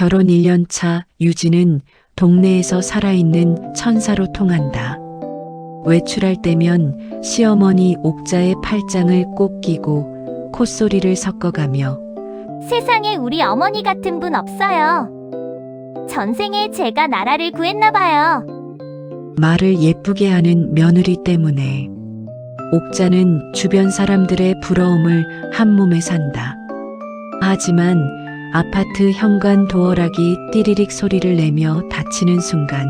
결혼 1년 차 유진은 동네에서 살아있는 천사로 통한다. 외출할 때면 시어머니 옥자의 팔짱을 꼭 끼고 콧소리를 섞어가며 세상에 우리 어머니 같은 분 없어요. 전생에 제가 나라를 구했나 봐요. 말을 예쁘게 하는 며느리 때문에 옥자는 주변 사람들의 부러움을 한 몸에 산다. 하지만 아파트 현관 도어락이 띠리릭 소리를 내며 닫히는 순간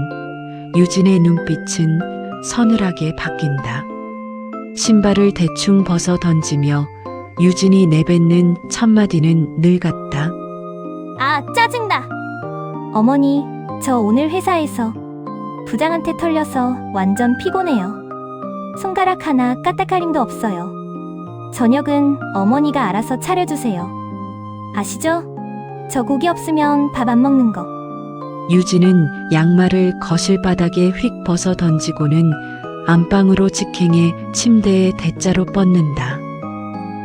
유진의 눈빛은 서늘하게 바뀐다. 신발을 대충 벗어 던지며 유진이 내뱉는 첫마디는 늘 같다. 아, 짜증나. 어머니, 저 오늘 회사에서 부장한테 털려서 완전 피곤해요. 손가락 하나 까딱거림도 없어요. 저녁은 어머니가 알아서 차려주세요. 아시죠? 저 고기 없으면 밥 안 먹는 거. 유진은 양말을 거실 바닥에 휙 벗어 던지고는 안방으로 직행해 침대에 대자로 뻗는다.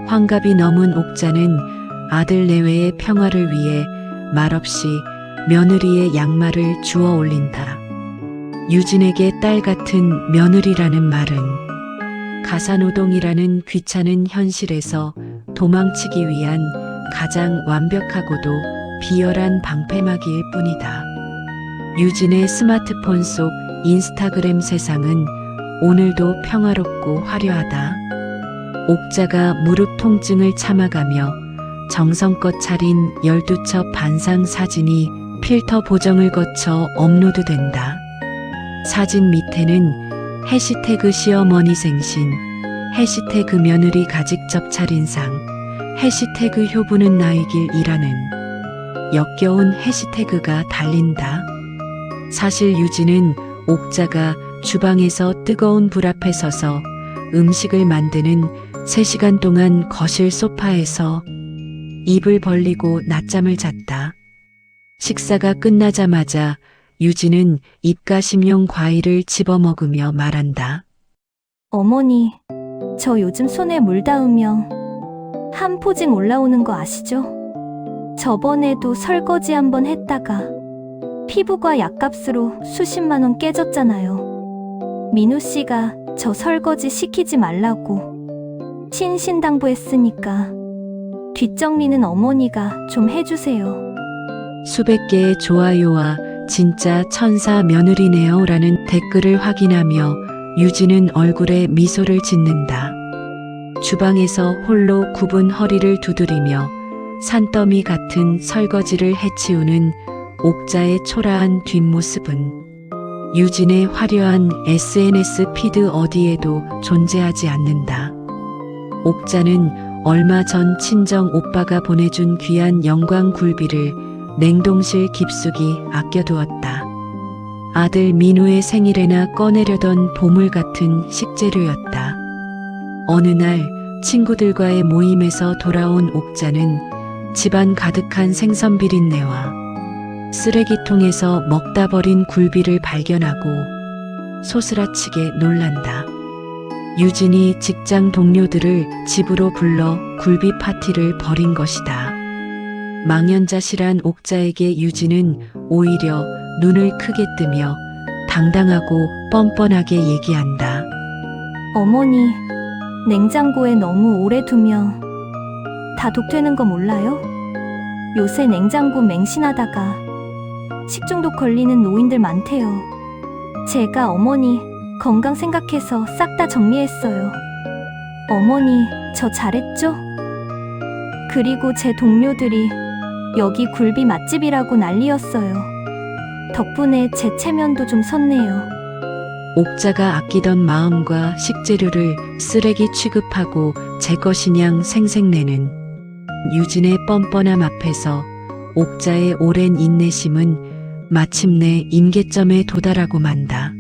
환갑이 넘은 옥자는 아들 내외의 평화를 위해 말없이 며느리의 양말을 주워 올린다. 유진에게 딸 같은 며느리라는 말은 가사노동이라는 귀찮은 현실에서 도망치기 위한 가장 완벽하고도 비열한 방패막이일 뿐이다. 유진의 스마트폰 속 인스타그램 세상은 오늘도 평화롭고 화려하다. 옥자가 무릎 통증을 참아가며 정성껏 차린 12첩 반상 사진이 필터 보정을 거쳐 업로드된다. 사진 밑에는 해시태그 시어머니 생신, 해시태그 며느리 가직접 차린상, 해시태그 효부는 나이길이라는 역겨운 해시태그가 달린다. 사실 유진은 옥자가 주방에서 뜨거운 불 앞에 서서 음식을 만드는 3시간 동안 거실 소파에서 입을 벌리고 낮잠을 잤다. 식사가 끝나자마자 유진은 입가심용 과일을 집어먹으며 말한다. 어머니, 저 요즘 손에 물 닿으면 한 포징 올라오는 거 아시죠? 저번에도 설거지 한번 했다가 피부과 약값으로 수십만 원 깨졌잖아요. 민우 씨가 저 설거지 시키지 말라고 신신당부했으니까 뒷정리는 어머니가 좀 해주세요. 수백 개의 좋아요와 진짜 천사 며느리네요 라는 댓글을 확인하며 유진은 얼굴에 미소를 짓는다. 주방에서 홀로 굽은 허리를 두드리며 산더미 같은 설거지를 해치우는 옥자의 초라한 뒷모습은 유진의 화려한 SNS 피드 어디에도 존재하지 않는다. 옥자는 얼마 전 친정 오빠가 보내준 귀한 영광 굴비를 냉동실 깊숙이 아껴두었다. 아들 민우의 생일에나 꺼내려던 보물 같은 식재료였다. 어느 날 친구들과의 모임에서 돌아온 옥자는 집안 가득한 생선 비린내와 쓰레기통에서 먹다 버린 굴비를 발견하고 소스라치게 놀란다. 유진이 직장 동료들을 집으로 불러 굴비 파티를 벌인 것이다. 망연자실한 옥자에게 유진은 오히려 눈을 크게 뜨며 당당하고 뻔뻔하게 얘기한다. 어머니, 냉장고에 너무 오래 두면 다 독되는 거 몰라요? 요새 냉장고 맹신하다가 식중독 걸리는 노인들 많대요. 제가 어머니 건강 생각해서 싹 다 정리했어요. 어머니, 저 잘했죠? 그리고 제 동료들이 여기 굴비 맛집이라고 난리였어요. 덕분에 제 체면도 좀 섰네요. 옥자가 아끼던 마음과 식재료를 쓰레기 취급하고 제 것이냥 생색내는 유진의 뻔뻔함 앞에서 옥자의 오랜 인내심은 마침내 임계점에 도달하고 만다.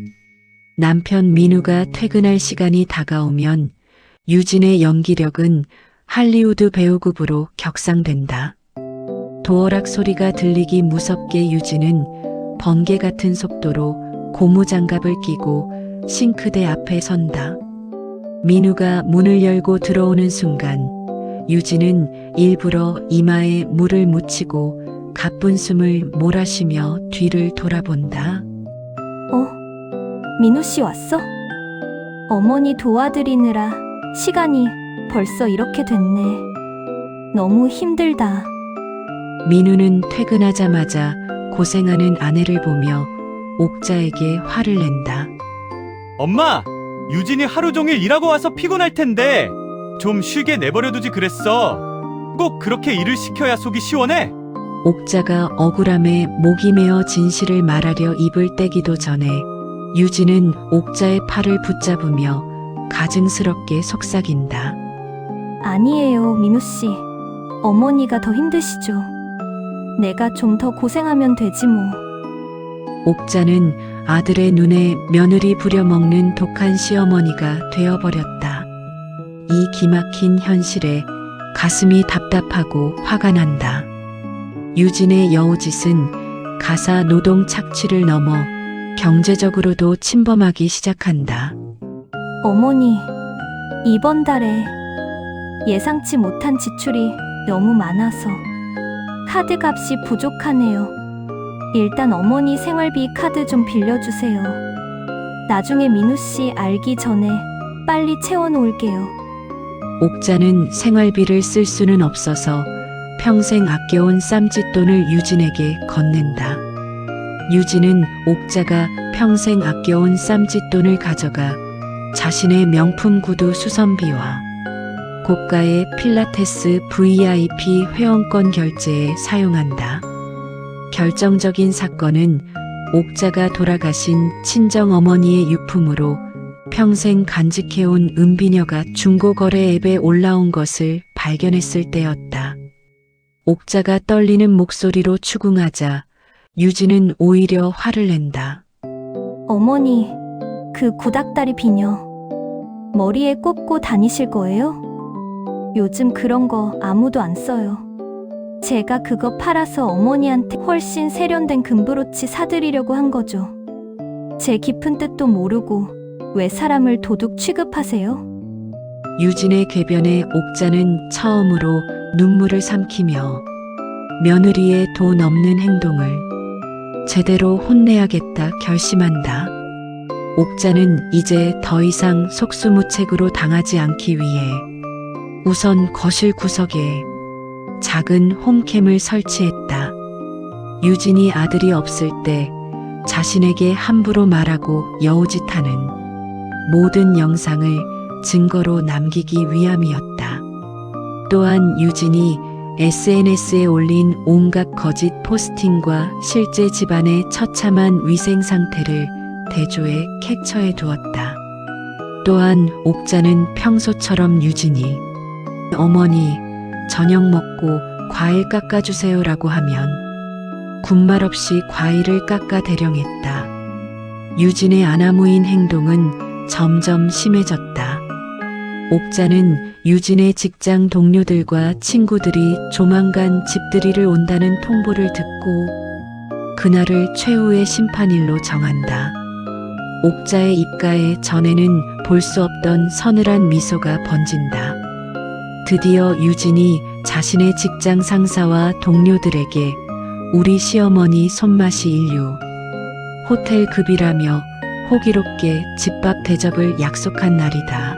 남편 민우가 퇴근할 시간이 다가오면 유진의 연기력은 할리우드 배우급으로 격상된다. 도어락 소리가 들리기 무섭게 유진은 번개 같은 속도로 고무장갑을 끼고 싱크대 앞에 선다. 민우가 문을 열고 들어오는 순간 유진은 일부러 이마에 물을 묻히고 가쁜 숨을 몰아쉬며 뒤를 돌아본다. 민우 씨 왔어? 어머니 도와드리느라 시간이 벌써 이렇게 됐네. 너무 힘들다. 민우는 퇴근하자마자 고생하는 아내를 보며 옥자에게 화를 낸다. 엄마, 유진이 하루 종일 일하고 와서 피곤할 텐데 좀 쉬게 내버려두지 그랬어. 꼭 그렇게 일을 시켜야 속이 시원해? 옥자가 억울함에 목이 메어 진실을 말하려 입을 떼기도 전에 유진은 옥자의 팔을 붙잡으며 가증스럽게 속삭인다. 아니에요, 민우 씨. 어머니가 더 힘드시죠. 내가 좀 더 고생하면 되지 뭐. 옥자는 아들의 눈에 며느리 부려먹는 독한 시어머니가 되어버렸다. 이 기막힌 현실에 가슴이 답답하고 화가 난다. 유진의 여우짓은 가사 노동 착취를 넘어 경제적으로도 침범하기 시작한다. 어머니, 이번 달에 예상치 못한 지출이 너무 많아서 카드값이 부족하네요. 일단 어머니 생활비 카드 좀 빌려주세요. 나중에 민우 씨 알기 전에 빨리 채워놓을게요. 옥자는 생활비를 쓸 수는 없어서 평생 아껴온 쌈짓돈을 유진에게 건넨다. 유진은 옥자가 평생 아껴온 쌈짓돈을 가져가 자신의 명품 구두 수선비와 고가의 필라테스 VIP 회원권 결제에 사용한다. 결정적인 사건은 옥자가 돌아가신 친정어머니의 유품으로 평생 간직해온 은비녀가 중고거래 앱에 올라온 것을 발견했을 때였다. 옥자가 떨리는 목소리로 추궁하자 유진은 오히려 화를 낸다. 어머니, 그 구닥다리 비녀 머리에 꽂고 다니실 거예요? 요즘 그런 거 아무도 안 써요. 제가 그거 팔아서 어머니한테 훨씬 세련된 금브로치 사드리려고 한 거죠. 제 깊은 뜻도 모르고 왜 사람을 도둑 취급하세요? 유진의 궤변에 옥자는 처음으로 눈물을 삼키며 며느리의 돈 없는 행동을 제대로 혼내야겠다 결심한다. 옥자는 이제 더 이상 속수무책으로 당하지 않기 위해 우선 거실 구석에 작은 홈캠을 설치했다. 유진이 아들이 없을 때 자신에게 함부로 말하고 여우짓하는 모든 영상을 증거로 남기기 위함이었다. 또한 유진이 SNS에 올린 온갖 거짓 포스팅과 실제 집안의 처참한 위생 상태를 대조해 캡처해 두었다. 또한 옥자는 평소처럼 유진이 어머니 저녁 먹고 과일 깎아주세요라고 하면 군말 없이 과일을 깎아 대령했다. 유진의 아나무인 행동은 점점 심해졌다. 옥자는 유진의 직장 동료들과 친구들이 조만간 집들이를 온다는 통보를 듣고 그날을 최후의 심판일로 정한다. 옥자의 입가에 전에는 볼 수 없던 서늘한 미소가 번진다. 드디어 유진이 자신의 직장 상사와 동료들에게 우리 시어머니 손맛이 인류 호텔급이라며 호기롭게 집밥 대접을 약속한 날이다.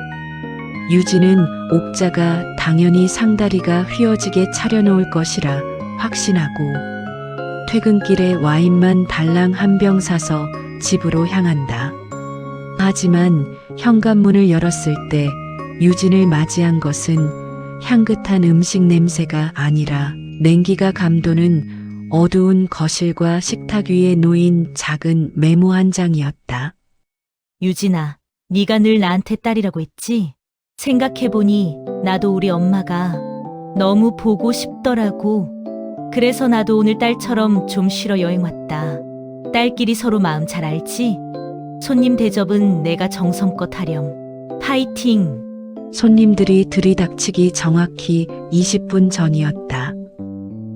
유진은 옥자가 당연히 상다리가 휘어지게 차려놓을 것이라 확신하고 퇴근길에 와인만 달랑 한 병 사서 집으로 향한다. 하지만 현관문을 열었을 때 유진을 맞이한 것은 향긋한 음식 냄새가 아니라 냉기가 감도는 어두운 거실과 식탁 위에 놓인 작은 메모 한 장이었다. 유진아, 네가 늘 나한테 딸이라고 했지? 생각해보니 나도 우리 엄마가 너무 보고 싶더라고. 그래서 나도 오늘 딸처럼 좀 쉬러 여행 왔다. 딸끼리 서로 마음 잘 알지? 손님 대접은 내가 정성껏 하렴. 파이팅! 손님들이 들이닥치기 정확히 20분 전이었다.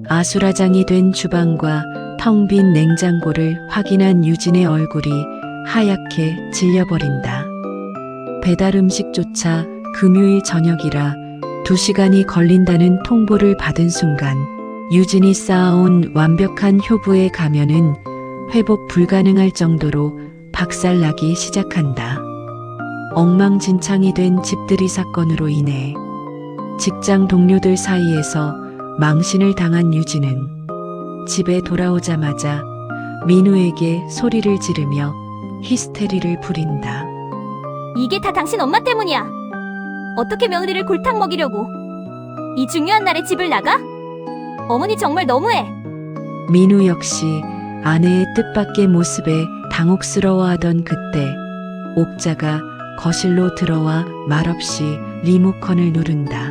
아수라장이 된 주방과 텅 빈 냉장고를 확인한 유진의 얼굴이 하얗게 질려버린다. 배달 음식조차 금요일 저녁이라 2시간이 걸린다는 통보를 받은 순간 유진이 쌓아온 완벽한 효부의 가면은 회복 불가능할 정도로 박살나기 시작한다. 엉망진창이 된 집들이 사건으로 인해 직장 동료들 사이에서 망신을 당한 유진은 집에 돌아오자마자 민우에게 소리를 지르며 히스테리를 부린다. 이게 다 당신 엄마 때문이야. 어떻게 며느리를 골탕 먹이려고. 이 중요한 날에 집을 나가? 어머니 정말 너무해. 민우 역시 아내의 뜻밖의 모습에 당혹스러워하던 그때 옥자가 거실로 들어와 말없이 리모컨을 누른다.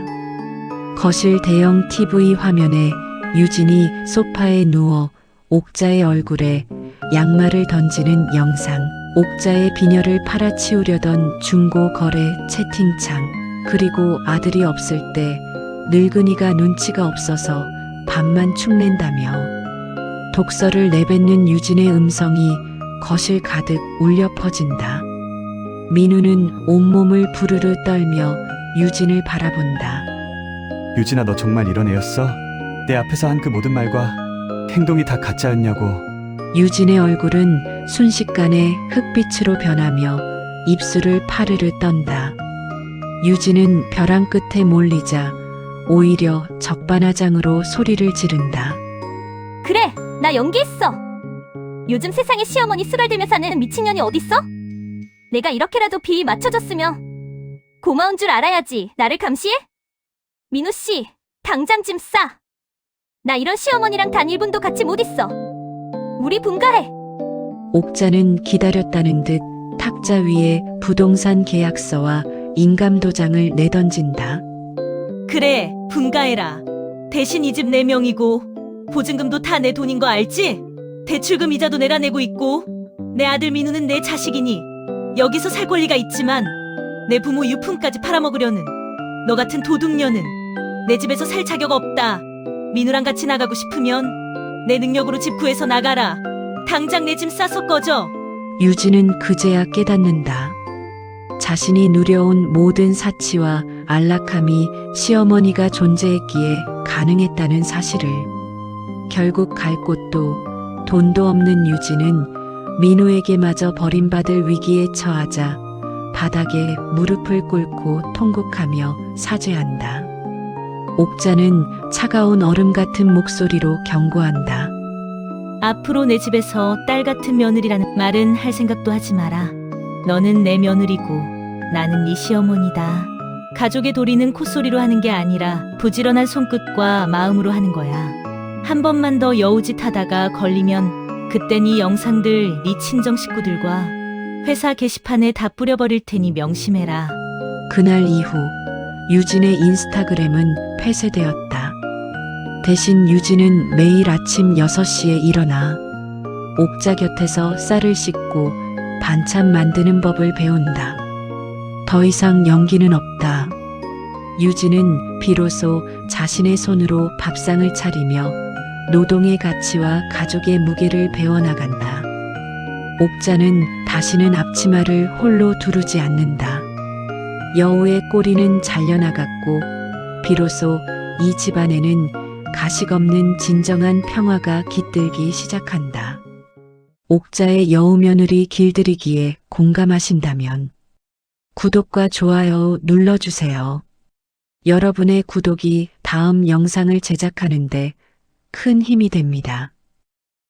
거실 대형 TV 화면에 유진이 소파에 누워 옥자의 얼굴에 양말을 던지는 영상, 옥자의 비녀를 팔아치우려던 중고 거래 채팅창, 그리고 아들이 없을 때 늙은이가 눈치가 없어서 밥만 축낸다며 독서를 내뱉는 유진의 음성이 거실 가득 울려 퍼진다. 민우는 온몸을 부르르 떨며 유진을 바라본다. 유진아, 너 정말 이런 애였어? 내 앞에서 한 그 모든 말과 행동이 다 가짜였냐고. 유진의 얼굴은 순식간에 흑빛으로 변하며 입술을 파르르 떤다. 유진은 벼랑 끝에 몰리자 오히려 적반하장으로 소리를 지른다. 그래, 나 연기했어. 요즘 세상에 시어머니 수발들며 사는 미친년이 어딨어? 내가 이렇게라도 비위 맞춰줬으면 고마운 줄 알아야지. 나를 감시해? 민우 씨, 당장 짐 싸. 나 이런 시어머니랑 단 1분도 같이 못 있어. 우리 분가해. 옥자는 기다렸다는 듯 탁자 위에 부동산 계약서와 인감도장을 내던진다. 그래, 분가해라. 대신 이 집 내 명이고 보증금도 다 내 돈인 거 알지? 대출금 이자도 내가 내고 있고 내 아들 민우는 내 자식이니 여기서 살 권리가 있지만 내 부모 유품까지 팔아먹으려는 너 같은 도둑년은 내 집에서 살 자격 없다. 민우랑 같이 나가고 싶으면 내 능력으로 집 구해서 나가라. 당장 내 짐 싸서 꺼져. 유진은 그제야 깨닫는다. 자신이 누려온 모든 사치와 안락함이 시어머니가 존재했기에 가능했다는 사실을. 결국 갈 곳도 돈도 없는 유진은 민우에게마저 버림받을 위기에 처하자 바닥에 무릎을 꿇고 통곡하며 사죄한다. 옥자는 차가운 얼음 같은 목소리로 경고한다. 앞으로 내 집에서 딸 같은 며느리라는 말은 할 생각도 하지 마라. 너는 내 며느리고 나는 네 시어머니다. 가족의 도리는 콧소리로 하는 게 아니라 부지런한 손끝과 마음으로 하는 거야. 한 번만 더 여우짓 하다가 걸리면 그땐 이 영상들 네 친정 식구들과 회사 게시판에 다 뿌려버릴 테니 명심해라. 그날 이후 유진의 인스타그램은 폐쇄되었다. 대신 유진은 매일 아침 6시에 일어나 옥자 곁에서 쌀을 씻고 반찬 만드는 법을 배운다. 더 이상 연기는 없다. 유진은 비로소 자신의 손으로 밥상을 차리며 노동의 가치와 가족의 무게를 배워나간다. 옥자는 다시는 앞치마를 홀로 두르지 않는다. 여우의 꼬리는 잘려나갔고 비로소 이 집안에는 가식 없는 진정한 평화가 깃들기 시작한다. 옥자의 여우 며느리 길들이기에 공감하신다면 구독과 좋아요 눌러주세요. 여러분의 구독이 다음 영상을 제작하는데 큰 힘이 됩니다.